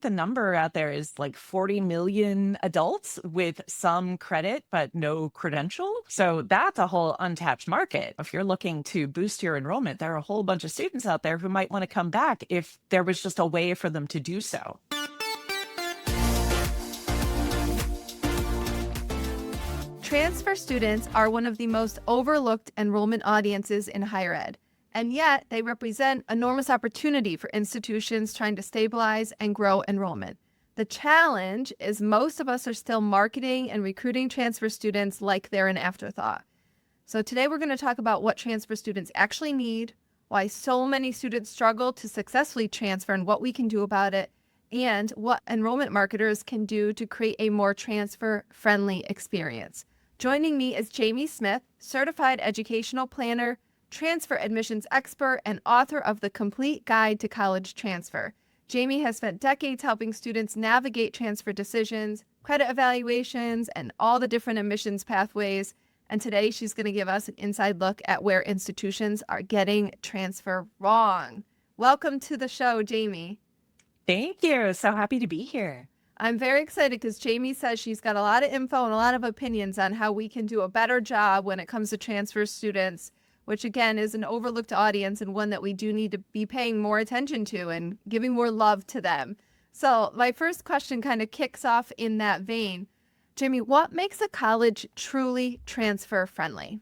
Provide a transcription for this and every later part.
the number out there is like 40 million adults with some credit, but no credential. So that's a whole untapped market. If you're looking to boost your enrollment, there are a whole bunch of students out there who might want to come back if there was just a way for them to do so. Transfer students are one of the most overlooked enrollment audiences in higher ed, and yet they represent enormous opportunity for institutions trying to stabilize and grow enrollment. The challenge is most of us are still marketing and recruiting transfer students like they're an afterthought. So today we're going to talk about what transfer students actually need, why so many students struggle to successfully transfer and what we can do about it, and what enrollment marketers can do to create a more transfer-friendly experience. Joining me is Jaime Smith, certified educational planner, transfer admissions expert, and author of The Complete Guide to College Transfer. Jaime has spent decades helping students navigate transfer decisions, credit evaluations, and all the different admissions pathways. And today she's going to give us an inside look at where institutions are getting transfer wrong. Welcome to the show, Jaime. Thank you. So happy to be here. I'm very excited because Jaime says she's got a lot of info and a lot of opinions on how we can do a better job when it comes to transfer students, which again is an overlooked audience and one that we do need to be paying more attention to and giving more love to them. So my first question kind of kicks off in that vein. Jaime, what makes a college truly transfer friendly?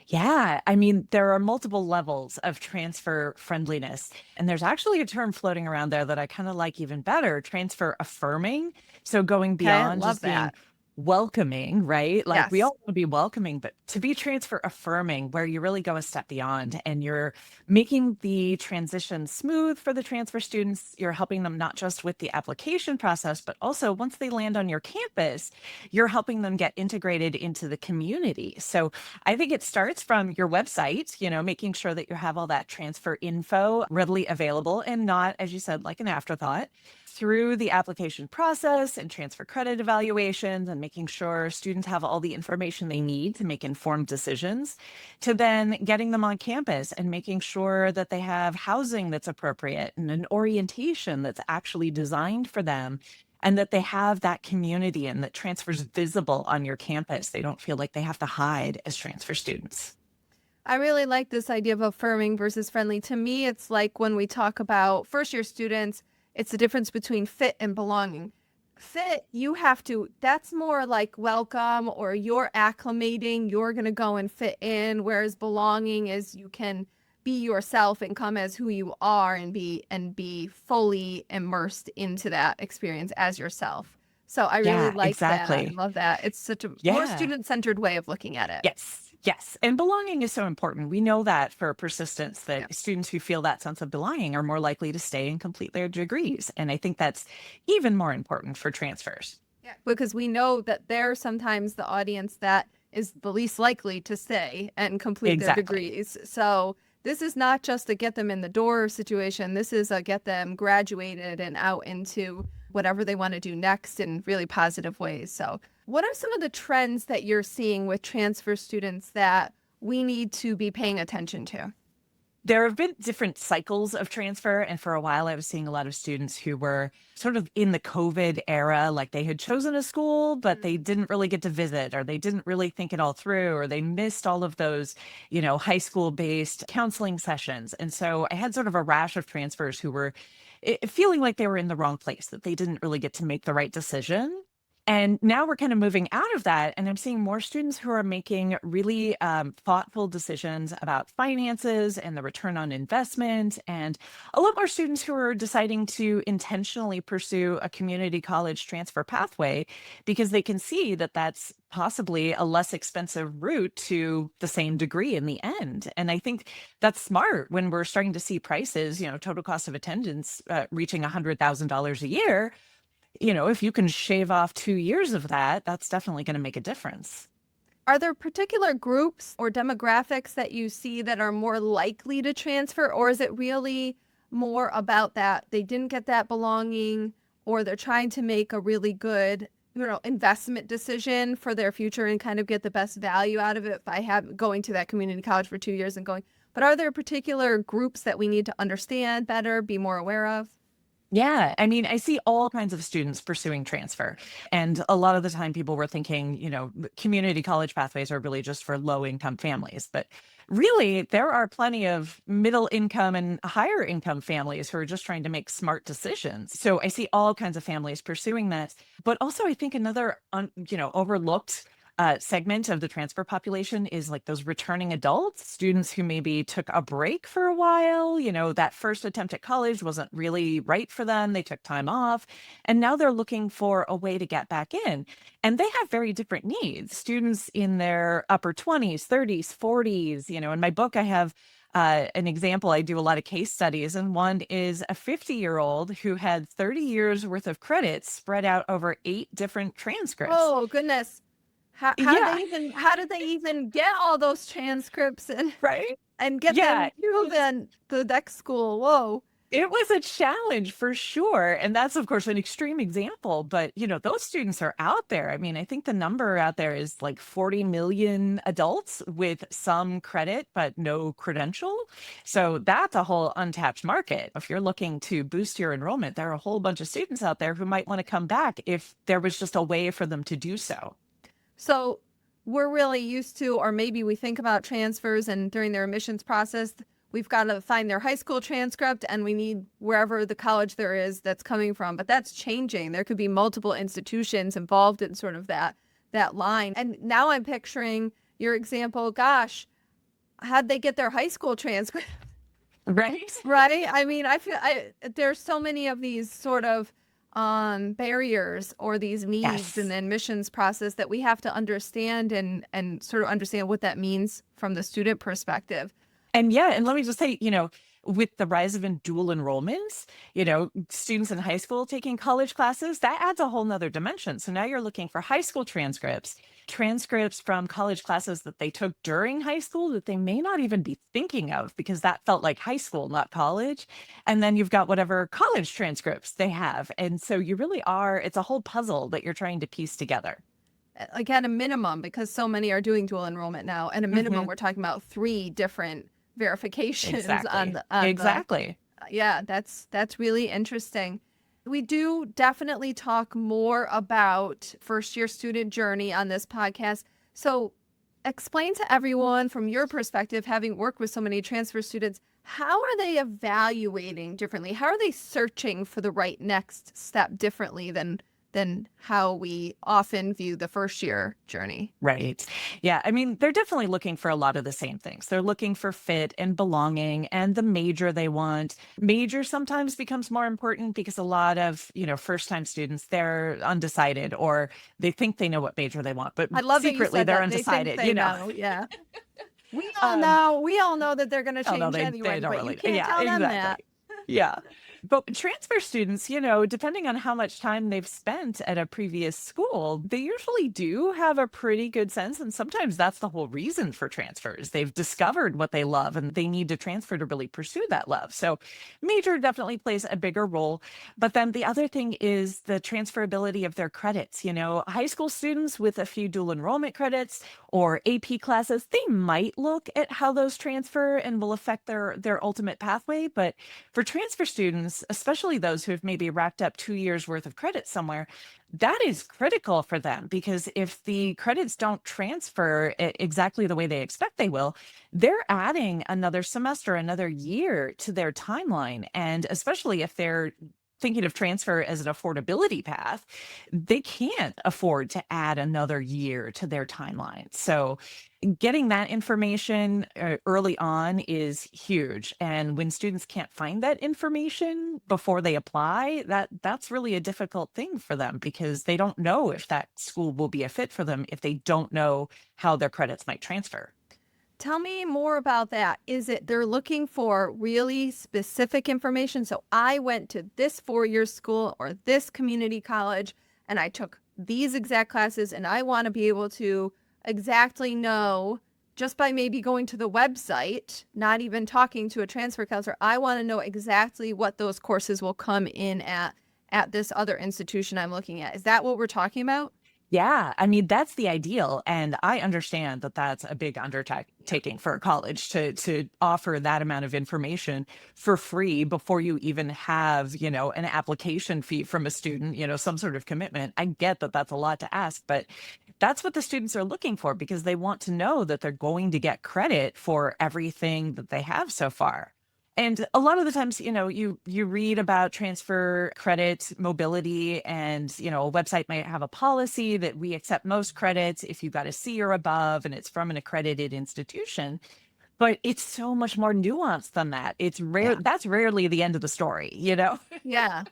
Yeah, I mean, there are multiple levels of transfer friendliness. And there's actually a term floating around there that I kind of like even better, transfer affirming. So going Okay, I beyond love just being that. welcoming, right? Like we all Yes. want to be welcoming, but to be transfer affirming, where you really go a step beyond and you're making the transition smooth for the transfer students. You're helping them not just with the application process, but also once they land on your campus, you're helping them get integrated into the community. So I think it starts from your website, making sure that you have all that transfer info readily available and not, as you said, like an afterthought through the application process and transfer credit evaluations and making sure students have all the information they need to make informed decisions, to then getting them on campus and making sure that they have housing that's appropriate and an orientation that's actually designed for them and that they have that community and that transfer's visible on your campus. They don't feel like they have to hide as transfer students. I really like this idea of affirming versus friendly. To me, it's like when we talk about first year students, it's the difference between fit and belonging. Fit, you have to, that's more like welcome or you're acclimating, you're going to go and fit in. Whereas belonging is you can be yourself and come as who you are and be fully immersed into that experience as yourself. So I really Yeah, like that. I exactly. love that. It's such a more Yeah. student-centered way of looking at it. Yes, yes. And belonging is so important. We know that for persistence, Yeah. that students who feel that sense of belonging are more likely to stay and complete their degrees. And I think that's even more important for transfers. Yeah, because we know that they're sometimes the audience that is the least likely to stay and complete their Exactly. degrees. So this is not just a get them in the door situation. This is a get them graduated and out into whatever they want to do next in really positive ways. So what are some of the trends that you're seeing with transfer students that we need to be paying attention to? There have been different cycles of transfer. And for a while, I was seeing a lot of students who were sort of in the COVID era, like they had chosen a school, but they didn't really get to visit, or they didn't really think it all through, or they missed all of those, high school based counseling sessions. And so I had sort of a rash of transfers who were feeling like they were in the wrong place, that they didn't really get to make the right decision. And now we're kind of moving out of that. And I'm seeing more students who are making really thoughtful decisions about finances and the return on investment. And a lot more students who are deciding to intentionally pursue a community college transfer pathway because they can see that that's possibly a less expensive route to the same degree in the end. And I think that's smart when we're starting to see prices, total cost of attendance reaching $100,000 a year. If you can shave off 2 years of that, that's definitely gonna make a difference. Are there particular groups or demographics that you see that are more likely to transfer, or is it really more about that they didn't get that belonging, or they're trying to make a really good, investment decision for their future and kind of get the best value out of it by going to that community college for 2 years and going. But are there particular groups that we need to understand better, be more aware of? Yeah, I mean, I see all kinds of students pursuing transfer. And a lot of the time, people were thinking, community college pathways are really just for low income families. But really, there are plenty of middle income and higher income families who are just trying to make smart decisions. So I see all kinds of families pursuing that. But also, I think another, overlooked segment of the transfer population is like those returning adults, students who maybe took a break for a while. That first attempt at college wasn't really right for them. They took time off, and now they're looking for a way to get back in. And they have very different needs. Students in their upper 20s, 30s, 40s. In my book, I have an example. I do a lot of case studies, and one is a 50-year-old who had 30 years worth of credits spread out over 8 different transcripts. Oh, goodness. Yeah, How did they even get all those transcripts right. and get Yeah, them to the next school? Whoa. it was a challenge for sure. And that's, of course, an extreme example. But, those students are out there. I mean, I think the number out there is like 40 million adults with some credit, but no credential. So that's a whole untapped market. If you're looking to boost your enrollment, there are a whole bunch of students out there who might want to come back if there was just a way for them to do so. So we're really used to, or maybe we think about transfers and during their admissions process, we've got to find their high school transcript and we need wherever the college there is that's coming from. But that's changing. There could be multiple institutions involved in sort of that line. And now I'm picturing your example, gosh, how'd they get their high school transcript? Right? Right? I mean, there's so many of these sort of barriers or these needs Yes. in the admissions process that we have to understand and sort of understand what that means from the student perspective. And yeah, and let me just say, with the rise of dual enrollments, students in high school taking college classes, that adds a whole nother dimension. So now you're looking for high school transcripts from college classes that they took during high school that they may not even be thinking of because that felt like high school, not college. And then you've got whatever college transcripts they have. And so you really are, it's a whole puzzle that you're trying to piece together. Like at a minimum, because so many are doing dual enrollment now, at a minimum, Mhm. we're talking about 3 different verifications Exactly. on Exactly. yeah, that's really interesting. We do definitely talk more about first year student journey on this podcast. So explain to everyone from your perspective, having worked with so many transfer students, how are they evaluating differently? How are they searching for the right next step differently than how we often view the first year journey? Right. Yeah. I mean, they're definitely looking for a lot of the same things. They're looking for fit and belonging and the major they want. Major sometimes becomes more important because a lot of, first time students, they're undecided or they think they know what major they want, but I love that you secretly said they're that. They think undecided, they know. Yeah. Um, We all know that they're going to Oh, no, change they anyway, don't but you really. can't Yeah, tell them exactly. that. Yeah. But transfer students, depending on how much time they've spent at a previous school, they usually do have a pretty good sense. And sometimes that's the whole reason for transfers. They've discovered what they love and they need to transfer to really pursue that love. So major definitely plays a bigger role. But then the other thing is the transferability of their credits. High school students with a few dual enrollment credits or AP classes, they might look at how those transfer and will affect their ultimate pathway. But for transfer students, especially those who have maybe racked up 2 years worth of credit somewhere, that is critical for them because if the credits don't transfer exactly the way they expect they will, they're adding another semester, another year to their timeline. And especially if they're thinking of transfer as an affordability path, they can't afford to add another year to their timeline. So getting that information early on is huge. And when students can't find that information before they apply, that's really a difficult thing for them because they don't know if that school will be a fit for them if they don't know how their credits might transfer. Tell me more about that. Is it they're looking for really specific information? So I went to this 4-year school or this community college and I took these exact classes and I want to be able to exactly know just by maybe going to the website, not even talking to a transfer counselor. I want to know exactly what those courses will come in at this other institution I'm looking at. Is that what we're talking about? Yeah, I mean, that's the ideal, and I understand that that's a big Yeah. undertaking for a college to offer that amount of information for free before you even have, an application fee from a student, some sort of commitment. I get that that's a lot to ask, but that's what the students are looking for because they want to know that they're going to get credit for everything that they have so far. And a lot of the times, you read about transfer credit mobility and, a website might have a policy that we accept most credits if you got a C or above and it's from an accredited institution. But it's so much more nuanced than that. It's rare. Yeah. That's rarely the end of the story. Yeah. So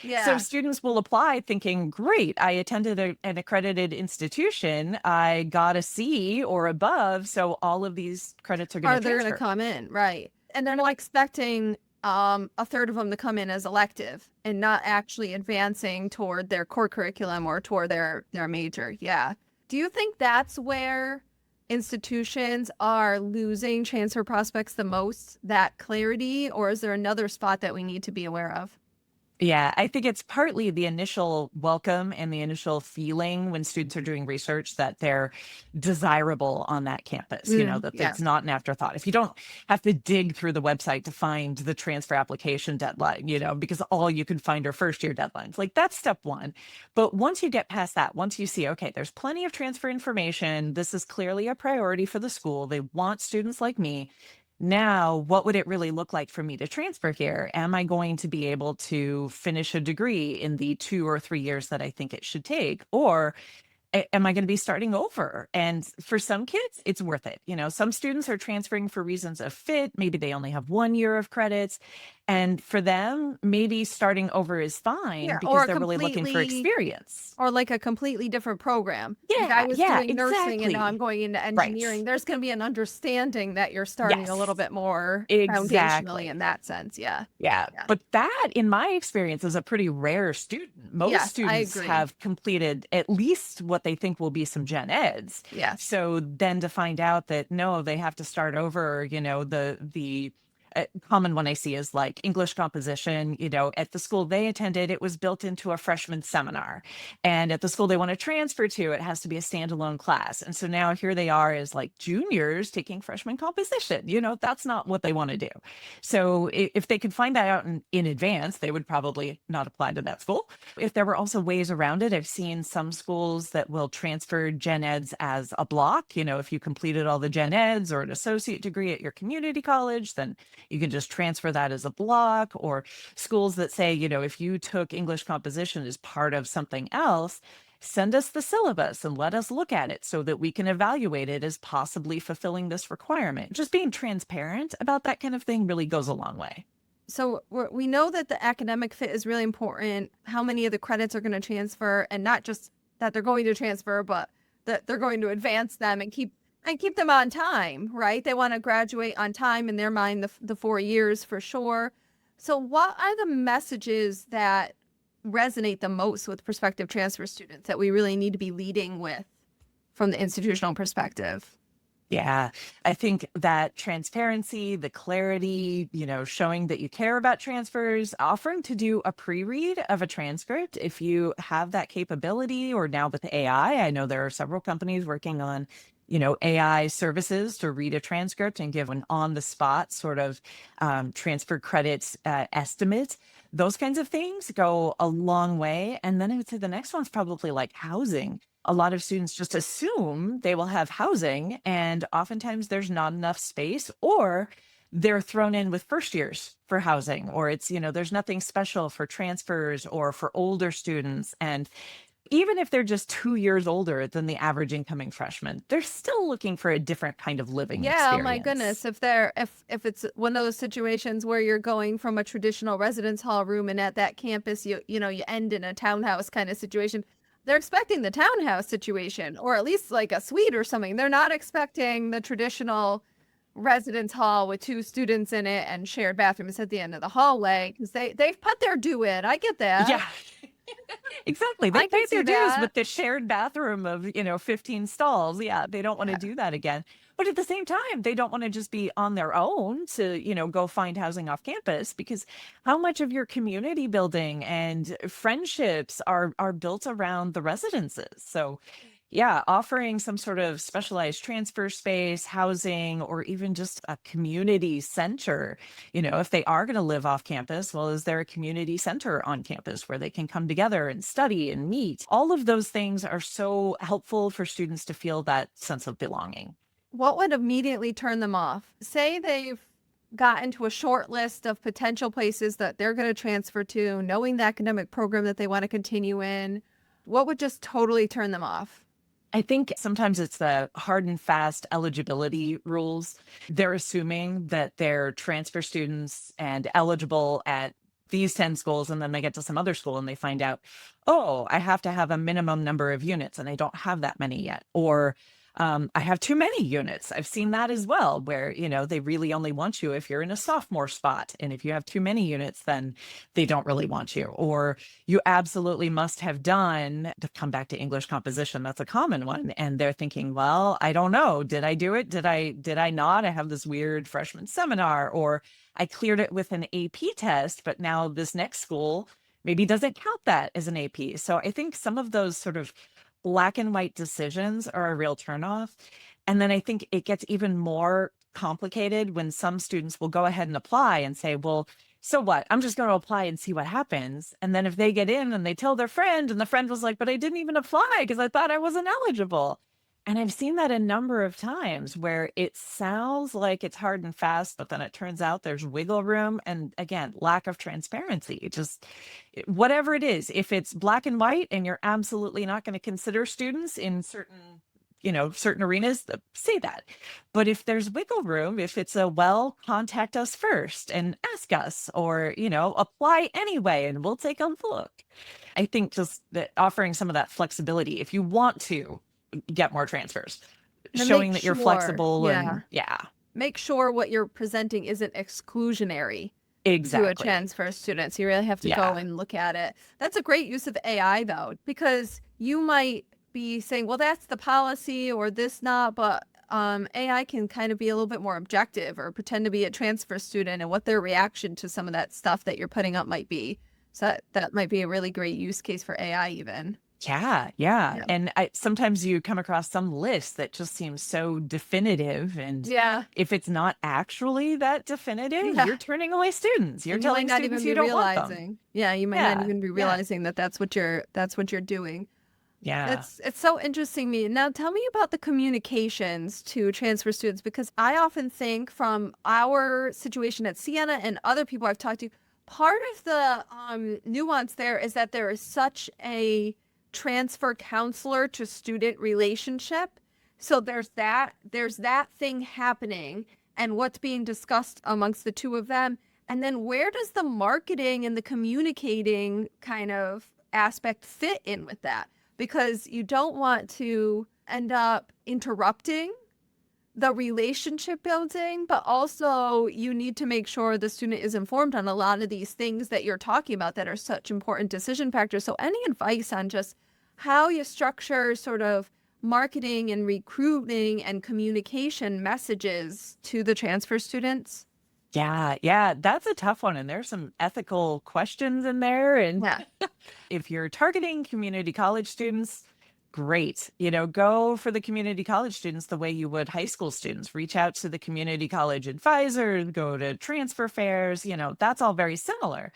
Yeah. students will apply thinking, great, I attended an accredited institution. I got a C or above. So all of these credits are going to Or they're going to transfer. come in, right? And they're not expecting a third of them to come in as elective and not actually advancing toward their core curriculum or toward their major. Yeah. Do you think that's where institutions are losing transfer prospects the most, that clarity, or is there another spot that we need to be aware of? Yeah, I think it's partly the initial welcome and the initial feeling when students are doing research that they're desirable on that campus, that Yeah. it's not an afterthought. If you don't have to dig through the website to find the transfer application deadline, because all you can find are first year deadlines, like that's step one. But once you get past that, once you see, okay, there's plenty of transfer information, this is clearly a priority for the school, they want students like me. Now, what would it really look like for me to transfer here? Am I going to be able to finish a degree in the 2 or 3 years that I think it should take? Or am I going to be starting over? And for some kids, it's worth it. Some students are transferring for reasons of fit. Maybe they only have 1 year of credits. And for them, maybe starting over is fine Yeah. because they're really looking for experience. Or like a completely different program. Like I Yeah, was yeah, doing nursing and now I'm exactly. going into Right. engineering. There's going to be an understanding that you're starting a little Yes, bit more foundationally in exactly. that sense. Yeah. Yeah, Yeah. but that, in my experience, is a pretty rare student. Most Yes, I students agree. have completed at least what they think will be some gen eds. Yes. So then to find out that no, they have to start over, the common one I see is like English composition. At the school they attended, it was built into a freshman seminar. And at the school they want to transfer to, it has to be a standalone class. And so now here they are as like juniors taking freshman composition. That's not what they want to do. So if they could find that out in advance, they would probably not apply to that school. If there were also ways around it, I've seen some schools that will transfer gen eds as a block. If you completed all the gen eds or an associate degree at your community college, then you can just transfer that as a block. Or schools that say, if you took English composition as part of something else, send us the syllabus and let us look at it so that we can evaluate it as possibly fulfilling this requirement. Just being transparent about that kind of thing really goes a long way. So we know that the academic fit is really important, how many of the credits are going to transfer, and not just that they're going to transfer, but that they're going to advance them and keep them on time, right? They want to graduate on time in their mind, the 4 years for sure. So what are the messages that resonate the most with prospective transfer students that we really need to be leading with from the institutional perspective? Yeah, I think that transparency, the clarity, showing that you care about transfers, offering to do a pre-read of a transcript if you have that capability, or now with AI, I know there are several companies working on, AI services to read a transcript and give an on-the-spot sort of transfer credits estimate. Those kinds of things go a long way. And then I would say the next one's probably like housing. A lot of students just assume they will have housing, and oftentimes there's not enough space, or they're thrown in with first years for housing, or it's, there's nothing special for transfers or for older students. And even if they're just 2 years older than the average incoming freshman, they're still looking for a different kind of living Yeah, oh my goodness. experience. If it's one of those situations where you're going from a traditional residence hall room and at that campus you end in a townhouse kind of situation, they're expecting the townhouse situation or at least like a suite or something. They're not expecting the traditional residence hall with two students in it and shared bathrooms at the end of the hallway because they've put their due in. I get that. Yeah. Exactly. They I can paid see their dues that. with the shared bathroom of, 15 stalls. Yeah, they don't want to Yeah. do that again. But at the same time, they don't want to just be on their own to, go find housing off campus, because how much of your community building and friendships are built around the residences. So yeah, offering some sort of specialized transfer space, housing, or even just a community center. If they are going to live off campus, well, is there a community center on campus where they can come together and study and meet? All of those things are so helpful for students to feel that sense of belonging. What would immediately turn them off? Say they've gotten to a short list of potential places that they're going to transfer to, knowing the academic program that they want to continue in. What would just totally turn them off? I think sometimes it's the hard and fast eligibility rules. They're assuming that they're transfer students and eligible at these 10 schools, and then they get to some other school and they find out, oh, I have to have a minimum number of units and I don't have that many yet. Or I have too many units. I've seen that as well, where, they really only want you if you're in a sophomore spot. And if you have too many units, then they don't really want you. Or you absolutely must have done, to come back to English composition, that's a common one. And they're thinking, well, I don't know. Did I do it? Did I not? I have this weird freshman seminar, or I cleared it with an AP test, but now this next school maybe doesn't count that as an AP. So I think some of those sort of black and white decisions are a real turnoff. And then I think it gets even more complicated when some students will go ahead and apply and say, well, so what? I'm just going to apply and see what happens. And then if they get in and they tell their friend, and the friend was like, but I didn't even apply because I thought I wasn't eligible. And I've seen that a number of times where it sounds like it's hard and fast, but then it turns out there's wiggle room. And again, lack of transparency. Just whatever it is, if it's black and white and you're absolutely not going to consider students in certain arenas, say that. But if there's wiggle room, if it's contact us first and ask us, or, apply anyway and we'll take a look. I think just that offering some of that flexibility, if you want to get more transfers, And make showing that you're sure, flexible, yeah, and yeah, make sure what you're presenting isn't exclusionary to a exactly. transfer student. So you really have to go Yeah. and look at it. That's a great use of AI though, because you might be saying, well, that's the policy or this not, but AI can kind of be a little bit more objective or pretend to be a transfer student and what their reaction to some of that stuff that you're putting up might be. So that might be a really great use case for AI even. Yeah, yeah. Yeah. And sometimes you come across some list that just seems so definitive. And Yeah. if it's not actually that definitive, Yeah. you're turning away students. You're And you might telling not students even you be don't want them. realizing. Yeah, you might not Yeah, even be yeah, realizing that that's what you're doing. yeah. It's so interesting to me. Now tell me about the communications to transfer students, because I often think from our situation at Siena and other people I've talked to, part of the nuance there is that there is such a transfer counselor to student relationship. So there's that thing happening and what's being discussed amongst the two of them. And then where does the marketing and the communicating kind of aspect fit in with that? Because you don't want to end up interrupting the relationship building, but also you need to make sure the student is informed on a lot of these things that you're talking about that are such important decision factors. So any advice on just how you structure sort of marketing and recruiting and communication messages to the transfer students? Yeah, yeah, that's a tough one. And there's some ethical questions in there. And Yeah. if you're targeting community college students, great. Go for the community college students the way you would high school students. Reach out to the community college advisor, go to transfer fairs. That's all very similar.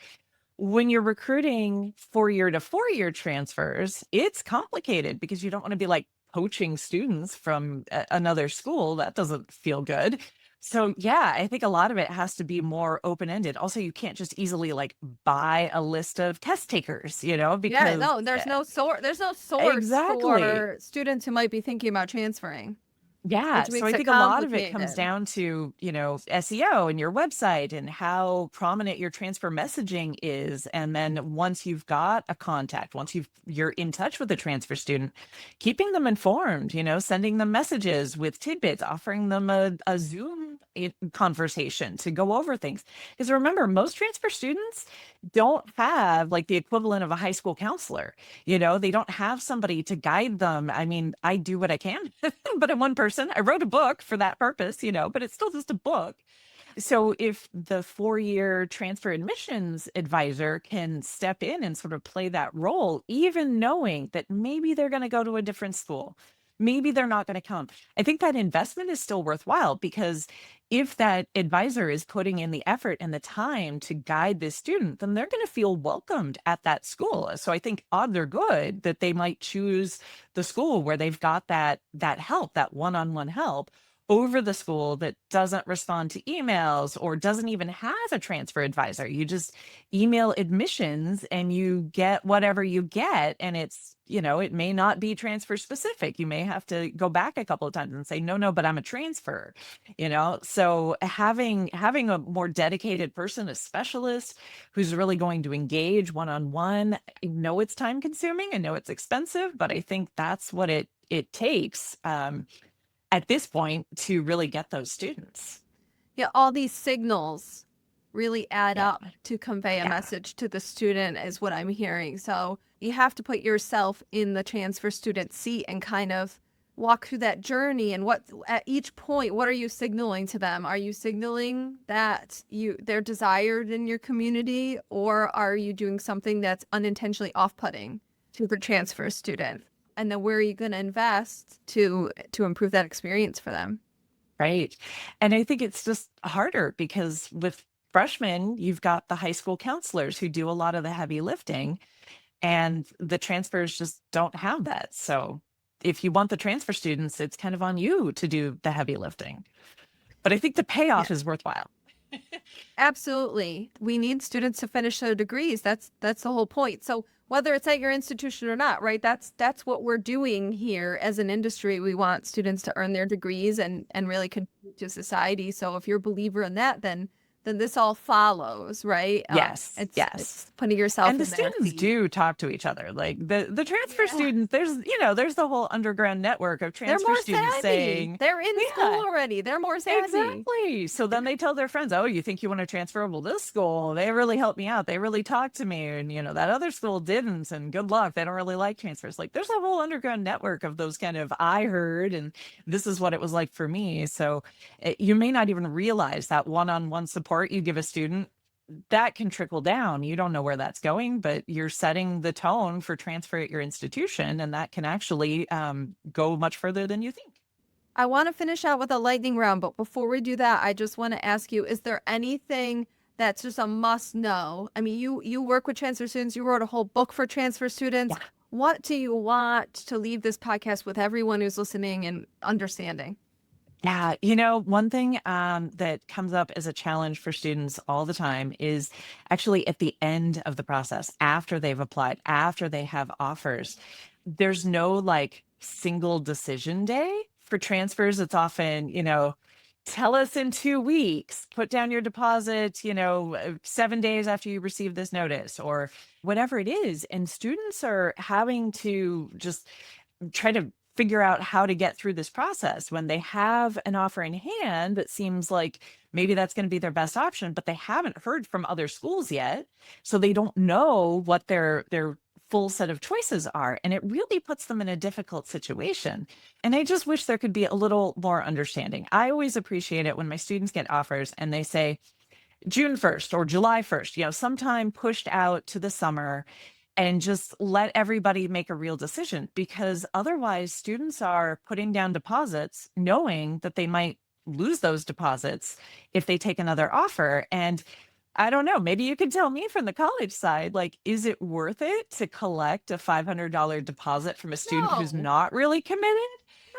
When you're recruiting 4-year to 4-year transfers, it's complicated because you don't want to be like poaching students from another school. That doesn't feel good. So yeah, I think a lot of it has to be more open-ended. Also, you can't just easily like buy a list of test takers, Yeah, because no, there's no source exactly. for students who might be thinking about transferring, Yeah. which So makes I it think a lot of it comes complicated. down to, SEO and your website and how prominent your transfer messaging is. And then once you've got a contact, once you're in touch with a transfer student, keeping them informed, sending them messages with tidbits, offering them a Zoom conversation to go over things. Because remember, most transfer students don't have like the equivalent of a high school counselor. They don't have somebody to guide them. I mean, I do what I can, but I'm one person. I wrote a book for that purpose, but it's still just a book. So if the 4-year transfer admissions advisor can step in and sort of play that role, even knowing that maybe they're going to go to a different school, maybe they're not going to come. I think that investment is still worthwhile, because if that advisor is putting in the effort and the time to guide this student, then they're going to feel welcomed at that school. So I think odds are good that they might choose the school where they've got that help, that one-on-one help, over the school that doesn't respond to emails or doesn't even have a transfer advisor. You just email admissions and you get whatever you get. And it may not be transfer specific. You may have to go back a couple of times and say, no, but I'm a transfer, So having a more dedicated person, a specialist who's really going to engage one-on-one, I know it's time consuming. I know it's expensive, but I think that's what it takes. At this point, to really get those students. Yeah, all these signals really add Yeah. up to convey a Yeah. message to the student, is what I'm hearing. So you have to put yourself in the transfer student seat and kind of walk through that journey. And what at each point, what are you signaling to them? Are you signaling that they're desired in your community, or are you doing something that's unintentionally off-putting to the transfer student? And then where are you going to invest to improve that experience for them? Right. And I think it's just harder because with freshmen, you've got the high school counselors who do a lot of the heavy lifting, and the transfers just don't have that. So if you want the transfer students, it's kind of on you to do the heavy lifting. But I think the payoff is worthwhile. Absolutely. We need students to finish their degrees. That's the whole point. So whether it's at your institution or not, right? That's what we're doing here as an industry. We want students to earn their degrees and really contribute to society. So if you're a believer in that, then this all follows, right? Yes. It's putting yourself And in the that students seat. do talk to each other. Like the transfer students, there's the whole underground network of They're transfer more students savvy. saying, They're in school already. They're more savvy. exactly. So then they tell their friends, oh, you think you want to transfer over to this school? They really helped me out. They really talked to me. And, that other school didn't. And good luck. They don't really like transfers. Like there's a whole underground network of those kind of, I heard, and this is what it was like for me. So you may not even realize that one-on-one support you give a student, that can trickle down. You don't know where that's going, but you're setting the tone for transfer at your institution, and that can actually go much further than you think. I want to finish out with a lightning round, but before we do that, I just want to ask you, is there anything that's just a must know? I mean, you work with transfer students. You wrote a whole book for transfer students. Yeah. What do you want to leave this podcast with everyone who's listening and understanding? Yeah, one thing that comes up as a challenge for students all the time is actually at the end of the process, after they've applied, after they have offers. There's no like single decision day for transfers. It's often, tell us in 2 weeks, put down your deposit, 7 days after you receive this notice, or whatever it is. And students are having to just try to figure out how to get through this process when they have an offer in hand that seems like maybe that's going to be their best option, but they haven't heard from other schools yet. So they don't know what their full set of choices are. And it really puts them in a difficult situation. And I just wish there could be a little more understanding. I always appreciate it when my students get offers and they say June 1st or July 1st, sometime pushed out to the summer, and just let everybody make a real decision, because otherwise students are putting down deposits knowing that they might lose those deposits if they take another offer. And I don't know, maybe you can tell me from the college side, like, is it worth it to collect a $500 deposit from a student who's No. not really committed?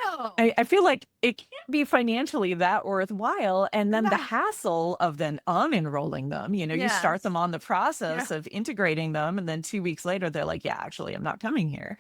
No. I feel like it can't be financially that worthwhile. And then the hassle of then unenrolling them, you start them on the process of integrating them. And then 2 weeks later, they're like, yeah, actually, I'm not coming here.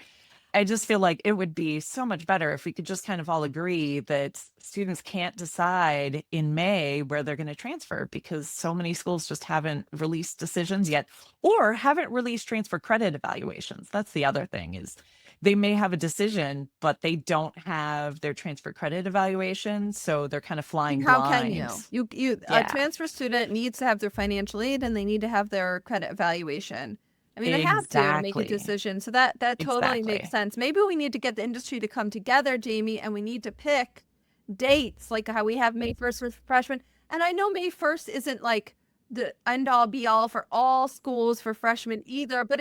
I just feel like it would be so much better if we could just kind of all agree that students can't decide in May where they're going to transfer, because so many schools just haven't released decisions yet, or haven't released transfer credit evaluations. That's the other thing is, they may have a decision, but they don't have their transfer credit evaluation. So they're kind of flying How can blind. a Yeah, transfer student needs to have their financial aid and they need to have their credit evaluation. I mean, they have to make a exactly. decision. So that totally makes Exactly. sense. Maybe we need to get the industry to come together, Jamie, and we need to pick dates like how we have May 1st for freshmen. And I know May 1st isn't like the end all be all for all schools for freshmen either, but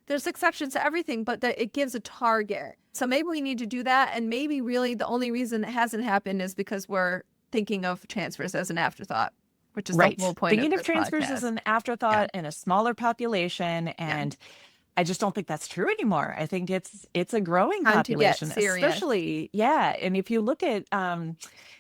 there's exceptions to everything, but it gives a target. So maybe we need to do that. And maybe really the only reason it hasn't happened is because we're thinking of transfers as an afterthought, which is the Right. whole point of Thinking of this transfers as podcast. an Yeah. afterthought in a smaller population, Yeah. and I just don't think that's true anymore. I think it's a growing Time to get population, serious. especially, yeah. And if you look at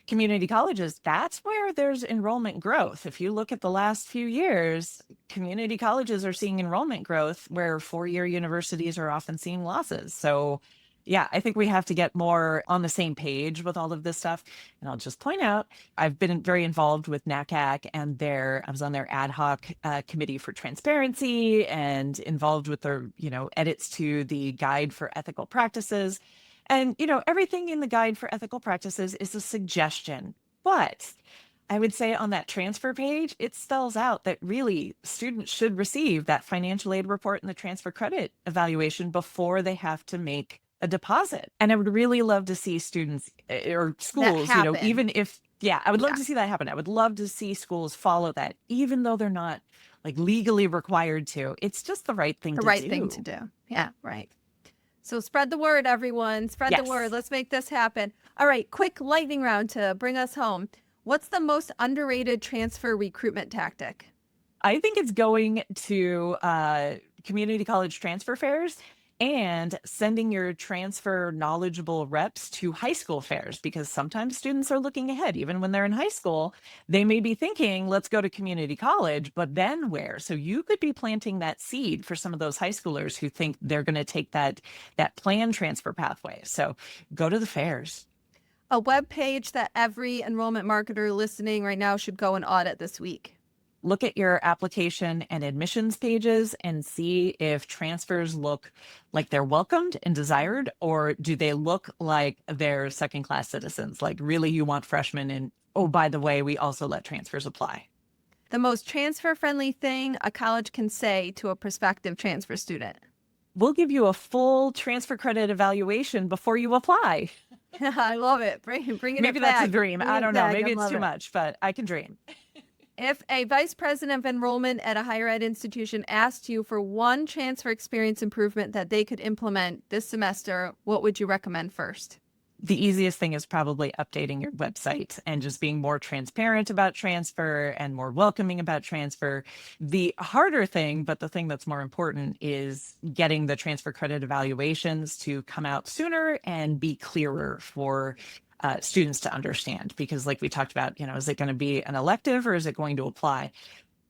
community colleges, that's where there's enrollment growth. If you look at the last few years, community colleges are seeing enrollment growth where four-year universities are often seeing losses. So yeah, I think we have to get more on the same page with all of this stuff. And I'll just point out, I've been very involved with NACAC and I was on their ad hoc committee for transparency and involved with their, edits to the guide for ethical practices. And, everything in the guide for ethical practices is a suggestion. But I would say on that transfer page, it spells out that really students should receive that financial aid report and the transfer credit evaluation before they have to make a deposit. And I would really love to see students or That schools, happen. even if, yeah, I would love Yeah. to see that happen. I would love to see schools follow that, even though they're not like legally required to. It's just the right thing The to right thing to do. do. Yeah, right. So spread the word, everyone. Spread the word. Yes. Let's make this happen. All right, quick lightning round to bring us home. What's the most underrated transfer recruitment tactic? I think it's going to community college transfer fairs and sending your transfer knowledgeable reps to high school fairs, because sometimes students are looking ahead. Even when they're in high school, they may be thinking, let's go to community college, but then where? So you could be planting that seed for some of those high schoolers who think they're going to take that planned transfer pathway. So go to the fairs. A web page that every enrollment marketer listening right now should go and audit this week. Look at your application and admissions pages and see if transfers look like they're welcomed and desired, or do they look like they're second-class citizens? Like really you want freshmen, and oh, by the way, we also let transfers apply. The most transfer-friendly thing a college can say to a prospective transfer student. We'll give you a full transfer credit evaluation before you apply. I love it. Bring it Maybe back. that's a dream. Bring I it don't know. back. Maybe I it's love too it. much, but I can dream. If a vice president of enrollment at a higher ed institution asked you for one transfer experience improvement that they could implement this semester, what would you recommend first? The easiest thing is probably updating your website and just being more transparent about transfer and more welcoming about transfer. The harder thing, but the thing that's more important, is getting the transfer credit evaluations to come out sooner and be clearer for students to understand. Because like we talked about, is it going to be an elective or is it going to apply?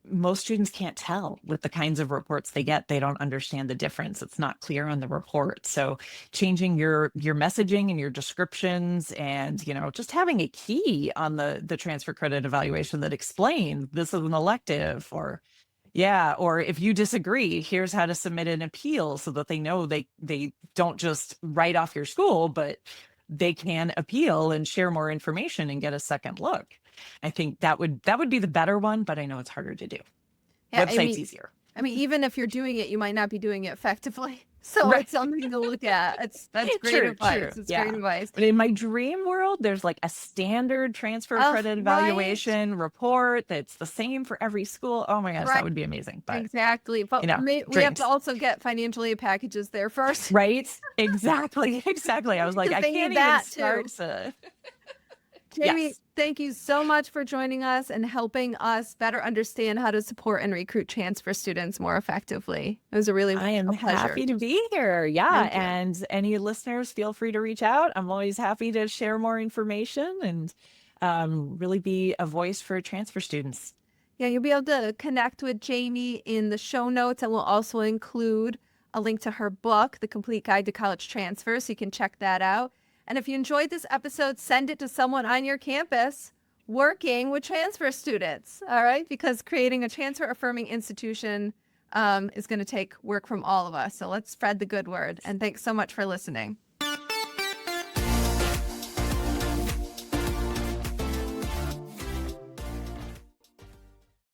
Most students can't tell with the kinds of reports they get. They don't understand the difference. It's not clear on the report. So changing your messaging and your descriptions, and just having a key on the transfer credit evaluation that explains this is an elective, or yeah, or if you disagree, here's how to submit an appeal, so that they know they don't just write off your school, but they can appeal and share more information and get a second look. I think that would be the better one, but I know it's harder to do. Yeah, Website's easier. I mean, even if you're doing it, you might not be doing it effectively. So Right. it's something to look at. That's great True, advice. true. It's Yeah. great advice. But in my dream world, there's like a standard transfer Oh, credit right. evaluation report that's the same for every school. Oh my gosh, Right. that would be amazing. But Exactly. But we have dreams. to also get financial aid packages there first. Right? Exactly. Exactly. I was like, I They need can't even that, start too. to. Jamie, Yes. thank you so much for joining us and helping us better understand how to support and recruit transfer students more effectively. It was I am a pleasure. happy to be here. Yeah. Thank you. And any listeners, feel free to reach out. I'm always happy to share more information and really be a voice for transfer students. Yeah, you'll be able to connect with Jamie in the show notes, and we'll also include a link to her book, The Complete Guide to College Transfer, so you can check that out. And if you enjoyed this episode, send it to someone on your campus working with transfer students, all right? Because creating a transfer-affirming institution is going to take work from all of us. So let's spread the good word. And thanks so much for listening.